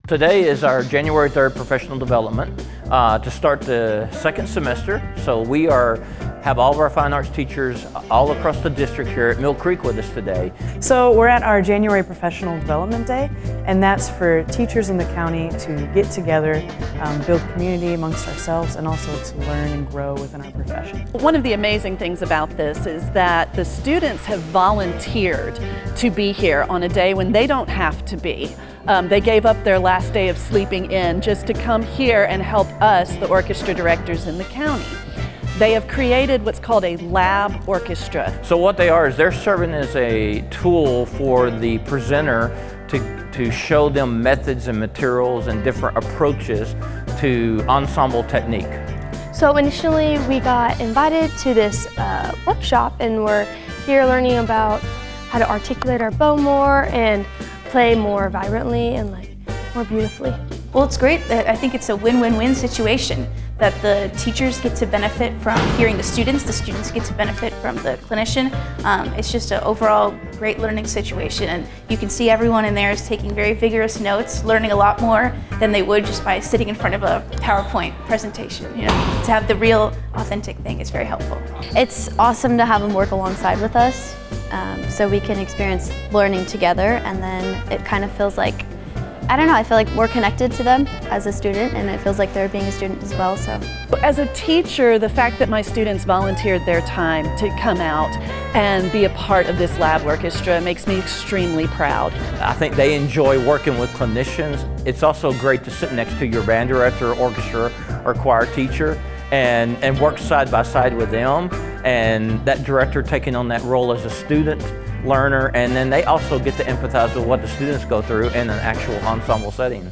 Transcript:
Today is our January 3rd professional development to start the second semester. So we have all of our fine arts teachers all across the district here at Mill Creek with us today. So we're at our January Professional Development Day, and that's for teachers in the county to get together, build community amongst ourselves, and also to learn and grow within our profession. One of the amazing things about this is that the students have volunteered to be here on a day when they don't have to be. They gave up their last day of sleeping in just to come here and help us, the orchestra directors in the county. They have created what's called a lab orchestra. So what they are is they're serving as a tool for the presenter to show them methods and materials and different approaches to ensemble technique. So initially we got invited to this workshop, and we're here learning about how to articulate our bow more and play more vibrantly and more beautifully. Well, it's great that I think it's a win-win-win situation, that the teachers get to benefit from hearing the students get to benefit from the clinician. It's just an overall great learning situation, and you can see everyone in there is taking very vigorous notes, learning a lot more than they would just by sitting in front of a PowerPoint presentation. You know, to have the real, authentic thing is very helpful. It's awesome to have them work alongside with us, so we can experience learning together, and then it kind of feels like, I don't know, I feel like we're connected to them as a student, and it feels like they're being a student as well. So, as a teacher, the fact that my students volunteered their time to come out and be a part of this lab orchestra makes me extremely proud. I think they enjoy working with clinicians. It's also great to sit next to your band director, orchestra, or choir teacher and work side by side with them, and that director taking on that role as a student learner, and then they also get to empathize with what the students go through in an actual ensemble setting.